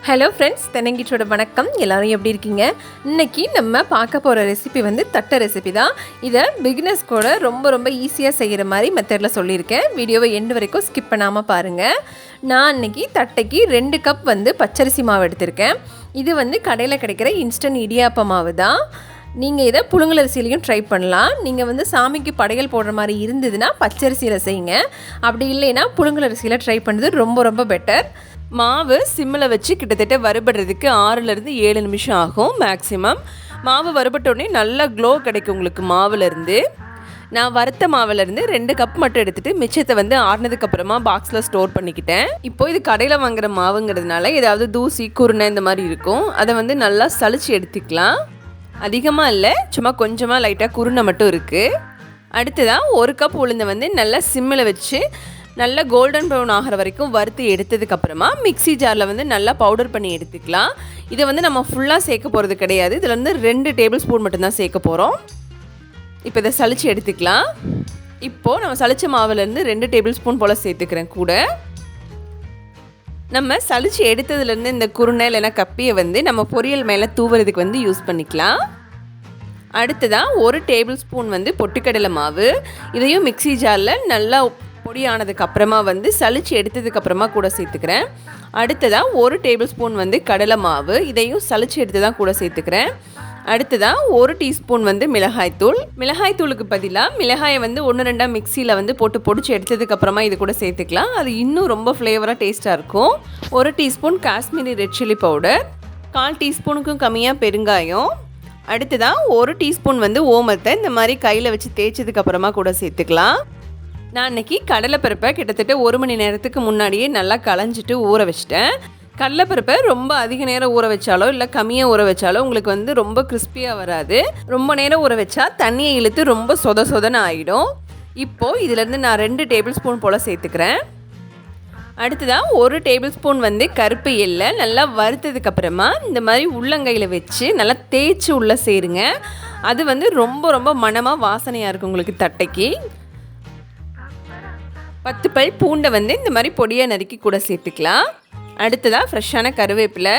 Hello friends, தென்னங்கீற்றோட வணக்கம். எல்லோரும் எப்படி இருக்கீங்க? இன்றைக்கி நம்ம பார்க்க போகிற ரெசிபி வந்து தட்டை ரெசிபி தான். இதை பிகினர்ஸ் கூட ரொம்ப ஈஸியாக செய்கிற மாதிரி மெத்தடில் சொல்லியிருக்கேன். வீடியோவை எண்டு வரைக்கும் ஸ்கிப் பண்ணாமல் பாருங்கள். நான் இன்றைக்கி தட்டைக்கு 2 கப் வந்து பச்சரிசி மாவு எடுத்திருக்கேன். இது வந்து கடையில் கிடைக்கிற இன்ஸ்டன்ட் இடியாப்ப மாவு தான். நீங்கள் இதை புழுங்கலரிசியிலையும் ட்ரை பண்ணலாம். நீங்கள் வந்து சாமிக்கு படையல் போடுற மாதிரி இருந்ததுன்னா பச்சரிசியில் செய்யுங்க. அப்படி இல்லைன்னா புழுங்கலரிசியில் ட்ரை பண்ணுறது ரொம்ப பெட்டர். மாவு சிம்மில் வச்சு கிட்டத்தட்ட வறுபடுறதுக்கு 6லேருந்து 7 நிமிஷம் ஆகும் மேக்ஸிமம். மாவு வறுபட்டோடனே நல்லா க்ளோ கிடைக்கும் உங்களுக்கு மாவுலேருந்து. நான் வறுத்த மாவுலேருந்து 2 கப் மட்டும் எடுத்துகிட்டு மிச்சத்தை வந்து ஆறுனதுக்கப்புறமா பாக்ஸில் ஸ்டோர் பண்ணிக்கிட்டேன். இப்போது இது கடையில் வாங்குகிற மாவுங்கிறதுனால ஏதாவது தூசி குருணை இந்த மாதிரி இருக்கும். அதை வந்து நல்லா சலிச்சு எடுத்துக்கலாம். அதிகமாக இல்லை, சும்மா கொஞ்சமாக லைட்டாக குருணை மட்டும் இருக்குது. அடுத்ததாக 1 கப் உளுந்தை வந்து நல்லா சிம்மில் வச்சு நல்லா கோல்டன் ப்ரௌன் ஆகிற வரைக்கும் வறுத்து எடுத்ததுக்கப்புறமா மிக்ஸி ஜாரில் வந்து நல்லா பவுடர் பண்ணி எடுத்துக்கலாம். இதை வந்து நம்ம ஃபுல்லாக சேர்க்க போகிறது கிடையாது. இதில் வந்து 2 டேபிள் ஸ்பூன் மட்டும்தான் சேர்க்க போகிறோம். இப்போ இதை சலிச்சு எடுத்துக்கலாம். இப்போது நம்ம சலிச்ச மாவுலேருந்து 2 டேபிள் ஸ்பூன் போல் சேர்த்துக்கிறேன். கூட நம்ம சலிச்சு எடுத்ததுலேருந்து இந்த குருணை இல்லைன்னா கப்பியை வந்து நம்ம பொரியல் மேலே தூவுறதுக்கு வந்து யூஸ் பண்ணிக்கலாம். அடுத்ததாக 1 டேபிள் ஸ்பூன் வந்து பொட்டுக்கடலை மாவு. இதையும் மிக்ஸி ஜாரில் நல்லா பொடியானதுக்கப்புறமா வந்து சலிச்சு எடுத்ததுக்கப்புறமா கூட சேர்த்துக்கிறேன். அடுத்ததாக 1 டேபிள் ஸ்பூன் வந்து கடலை மாவு. இதையும் சலிச்சு எடுத்து தான் கூட சேர்த்துக்கிறேன். அடுத்ததாக 1 டீஸ்பூன் வந்து மிளகாய்த்தூளுக்கு பதிலாக மிளகாயை வந்து 1-2 மிக்சியில் வந்து போட்டு பொடிச்சு எடுத்ததுக்கப்புறமா இது கூட சேர்த்துக்கலாம். அது இன்னும் ரொம்ப ஃப்ளேவராக டேஸ்ட்டாக இருக்கும். 1 teaspoon Kashmiri red chilli powder, 1/4 டீஸ்பூனுக்கும் கம்மியாக பெருங்காயம். அடுத்ததாக 1 டீஸ்பூன் வந்து ஓமத்தை இந்த மாதிரி கையில் வச்சு தேய்ச்சதுக்கப்புறமா கூட சேர்த்துக்கலாம். நான் இன்றைக்கி கடலைப்பருப்பை கிட்டத்தட்ட 1 மணி நேரத்துக்கு முன்னாடியே நல்லா களைஞ்சிட்டு ஊற வச்சிட்டேன். கடலைப்பருப்பை ரொம்ப அதிக நேரம் ஊற வச்சாலோ இல்லை கம்மியாக ஊற வச்சாலோ உங்களுக்கு வந்து ரொம்ப கிறிஸ்பியாக வராது. ரொம்ப நேரம் ஊற வச்சா தண்ணியை இழுத்து ரொம்ப சொதன்னு ஆகிடும். இப்போது இதிலேருந்து நான் 2 டேபிள் ஸ்பூன் போல் சேர்த்துக்கிறேன். அடுத்ததாக 1 டேபிள் ஸ்பூன் வந்து கருப்பு எள்ளை நல்லா வறுத்ததுக்கப்புறமா இந்த மாதிரி உள்ளங்கையில் வச்சு நல்லா தேய்ச்சி உள்ளே சேருங்க. அது வந்து ரொம்ப மணமாக வாசனையாக இருக்கும் உங்களுக்கு தட்டைக்கு. 10 பல் பூண்டை வந்து இந்த மாதிரி பொடியாக நறுக்கி கூட சேர்த்துக்கலாம். அடுத்ததாக ஃப்ரெஷ்ஷான கருவேப்பிலை.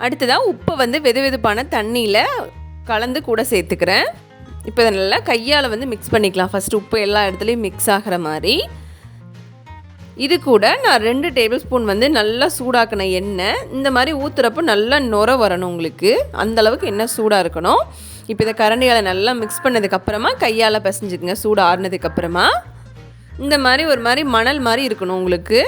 அடுத்ததாக உப்பை வந்து வெதுவெதுப்பான தண்ணியில் கலந்து கூட சேர்த்துக்கிறேன். இப்போ இதை நல்லா கையால் வந்து மிக்ஸ் பண்ணிக்கலாம். ஃபஸ்ட்டு உப்பு எல்லா இடத்துலையும் மிக்ஸ் ஆகிற மாதிரி. இது கூட நான் 2 டேபிள் ஸ்பூன் வந்து நல்லா சூடாக்கின எண்ணெய். இந்த மாதிரி ஊற்றுறப்போ நல்லா நுர வரணும் உங்களுக்கு. அந்தளவுக்கு எண்ணெய் சூடாக இருக்கணும். இப்போ இதை கரண்டியால் நல்லா மிக்ஸ் பண்ணதுக்கப்புறமா கையால் பிசைஞ்சுக்குங்க. சூடு ஆறுனதுக்கப்புறமா இந்த மாதிரி ஒரு மாதிரி மணல் மாதிரி இருக்கணும் உங்களுக்கு.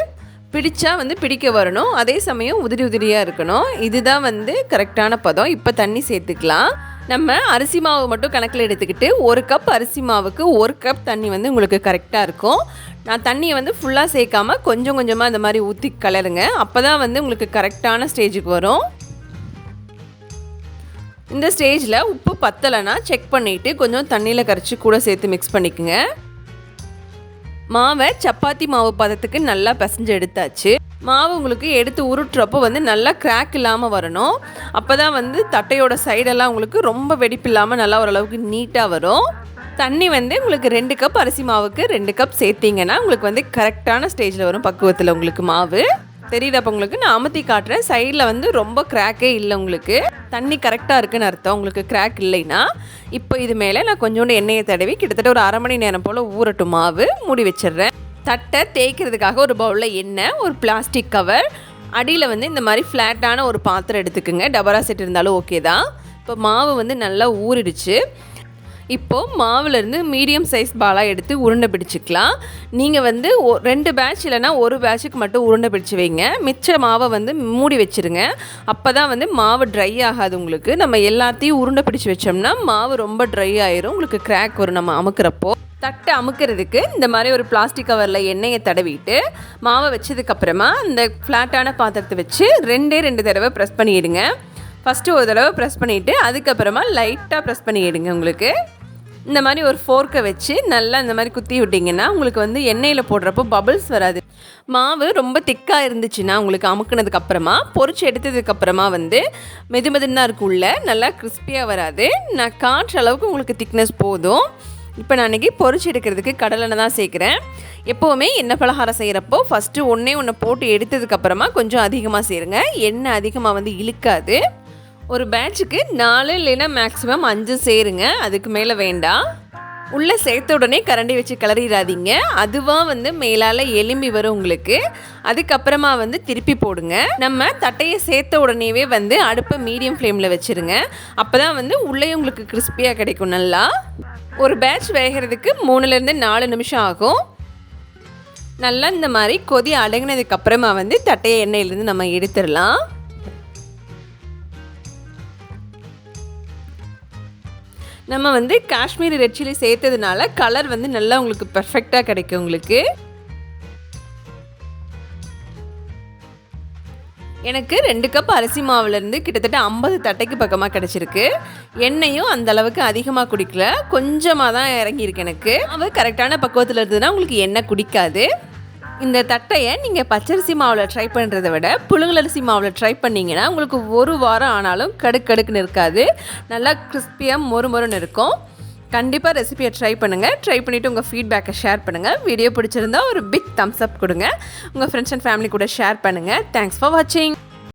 பிடிச்சா வந்து பிடிக்க வரணும், அதே சமயம் உதிரியாக இருக்கணும். இதுதான் வந்து கரெக்டான பதம். இப்போ தண்ணி சேர்த்துக்கலாம். நம்ம அரிசி மாவு மட்டும் கணக்கில் எடுத்துக்கிட்டு 1 கப் அரிசி மாவுக்கு 1 கப் தண்ணி வந்து உங்களுக்கு கரெக்டாக இருக்கும். நான் தண்ணியை வந்து ஃபுல்லாக சேர்க்காமல் கொஞ்சமாக இந்த மாதிரி ஊற்றி கலருங்க. அப்போ தான் வந்து உங்களுக்கு கரெக்டான ஸ்டேஜுக்கு வரும். இந்த ஸ்டேஜில் உப்பு பத்தலைன்னா செக் பண்ணிவிட்டு கொஞ்சம் தண்ணியில் கரைச்சி கூட சேர்த்து மிக்ஸ் பண்ணிக்கோங்க. மாவை சப்பாத்தி மாவு பதத்துக்கு நல்லா பிசைஞ்சு எடுத்தாச்சு. மாவு உங்களுக்கு எடுத்து உருட்டுறப்போ வந்து நல்லா கிராக் இல்லாமல் வரணும். அப்போ தான் வந்து தட்டையோட சைடெல்லாம் உங்களுக்கு ரொம்ப வெடிப்பு இல்லாமல் நல்லா ஓரளவுக்கு நீட்டாக வரும். தண்ணி வந்து உங்களுக்கு 2 கப் அரிசி மாவுக்கு 2 கப் சேர்த்திங்கன்னா உங்களுக்கு வந்து கரெக்டான ஸ்டேஜில் வரும் பக்குவத்தில் உங்களுக்கு மாவு. தெரியுதாப்போ உங்களுக்கு? நான் அமுத்தி காட்டுறேன். சைடில் வந்து ரொம்ப கிராக்கே இல்லை உங்களுக்கு. தண்ணி கரெக்டாக இருக்குன்னு அர்த்தம். உங்களுக்கு கிராக் இல்லைன்னா இப்போ இது மேலே நான் கொஞ்சோண்டு எண்ணெயை தடவி கிட்டத்தட்ட ஒரு 1/2 மணி நேரம் போல் ஊறட்டும் மாவு. மூடி வச்சிடுறேன். தட்டை தேய்க்கிறதுக்காக ஒரு பவுலில் எண்ணெய், ஒரு பிளாஸ்டிக் கவர், அடியில் வந்து இந்த மாதிரி ஃப்ளாட்டான ஒரு பாத்திரம் எடுத்துக்குங்க. டபரா செட் இருந்தாலும் ஓகே தான். இப்போ மாவு வந்து நல்லா ஊறிடுச்சு. இப்போது மாவுலேருந்து மீடியம் சைஸ் பாலாக எடுத்து உருண்டை பிடிச்சிக்கலாம். நீங்கள் வந்து 2 பேட்ச் இல்லைனா 1 பேட்சுக்கு மட்டும் உருண்டை பிடிச்சி வைங்க. மிச்ச மாவை வந்து மூடி வச்சுருங்க. அப்போ தான் வந்து மாவு ட்ரை ஆகாது உங்களுக்கு. நம்ம எல்லாத்தையும் உருண்டை பிடிச்சி வச்சோம்னா மாவு ரொம்ப ட்ரை ஆயிரும். உங்களுக்கு கிராக் வரும் நம்ம அமுக்கிறப்போ. தட்டை அமுக்கிறதுக்கு இந்த மாதிரி ஒரு பிளாஸ்டிக் கவரில் எண்ணெயை தடவிட்டு மாவை வச்சதுக்கப்புறமா இந்த ஃப்ளாட்டான பாத்திரத்தை வச்சு 2 தடவை ப்ரெஸ் பண்ணிவிடுங்க. ஃபஸ்ட்டு ஒரு தடவை ப்ரெஸ் பண்ணிவிட்டு அதுக்கப்புறமா லைட்டாக ப்ரெஸ் பண்ணிவிடுங்க. உங்களுக்கு இந்த மாதிரி ஒரு ஃபோர்க்கை வச்சு நல்லா இந்த மாதிரி குத்தி விட்டிங்கன்னா உங்களுக்கு வந்து எண்ணெயில் போடுறப்போ பபிள்ஸ் வராது. மாவு ரொம்ப திக்காக இருந்துச்சுன்னா உங்களுக்கு அமுக்குனதுக்கப்புறமா பொரிச்சு எடுத்ததுக்கப்புறமா வந்து மெதுன்னு தான் இருக்குள்ள, நல்லா கிறிஸ்பியாக வராது. நான் காட்டுற அளவுக்கு உங்களுக்கு திக்னஸ் போதும். இப்போ நான் இன்றைக்கி பொரிச்சு எடுக்கிறதுக்கு கடலெண்ணெய் தான் சேர்க்குறேன். எப்போவுமே எண்ணெய் பலகாரம் செய்கிறப்போ ஃபஸ்ட்டு ஒன்று போட்டு எடுத்ததுக்கப்புறமா கொஞ்சம் அதிகமாக சேருங்க. எண்ணெய் அதிகமாக வந்து இழுக்காது. ஒரு பேட்சுக்கு 4 இல்லைன்னா மேக்ஸிமம் 5 சேருங்க, அதுக்கு மேலே வேண்டாம். உள்ளே சேர்த்த உடனே கரண்டி வச்சு கிளறிடாதீங்க, அதுவாக வந்து மேலால் எலும்பி வரும் உங்களுக்கு. அதுக்கப்புறமா வந்து திருப்பி போடுங்க. நம்ம தட்டையை சேர்த்த உடனேவே வந்து அடுப்பை மீடியம் ஃப்ளேமில் வச்சுருங்க. அப்போ தான் வந்து உள்ளே உங்களுக்கு கிறிஸ்பியாக கிடைக்கும். நல்லா ஒரு பேட்ச் வேகிறதுக்கு 3லேருந்து 4 நிமிஷம் ஆகும். நல்லா இந்த மாதிரி கொதி அடங்கினதுக்கப்புறமா வந்து தட்டையை எண்ணெயிலேருந்து நம்ம எடுத்துடலாம். நம்ம வந்து காஷ்மீரி ரெட் சில்லி சேர்த்ததுனால கலர் வந்து நல்லா உங்களுக்கு பெர்ஃபெக்டாக கிடைக்கும் உங்களுக்கு. எனக்கு 2 கப் அரிசி மாவுலேருந்து கிட்டத்தட்ட 50 தட்டைக்கு பக்கமாக கிடச்சிருக்கு. எண்ணெயும் அந்த அளவுக்கு அதிகமாக குடிக்கல, கொஞ்சமாக தான் இறங்கியிருக்கு எனக்கு. அது கரெக்டான பக்குவத்தில் இருந்ததுன்னா உங்களுக்கு எண்ணெய் குடிக்காது. இந்த தட்டையை நீங்கள் பச்சரிசி மாவில் ட்ரை பண்ணுறதை விட புழுங்கலரிசி மாவில் ட்ரை பண்ணிங்கன்னா உங்களுக்கு 1 வாரம் ஆனாலும் கடுக்குன்னு இருக்காது. நல்லா கிறிஸ்பியாக மொறுன்னு இருக்கும். கண்டிப்பாக ரெசிபியை ட்ரை பண்ணுங்கள். ட்ரை பண்ணிவிட்டு உங்கள் ஃபீட்பேக்கை ஷேர் பண்ணுங்கள். வீடியோ பிடிச்சிருந்தா ஒரு பிக் தம்ஸ் அப் கொடுங்க. உங்கள் ஃப்ரெண்ட்ஸ் அண்ட் ஃபேமிலி கூட ஷேர் பண்ணுங்கள். தேங்க்ஸ் ஃபார் வாட்சிங்.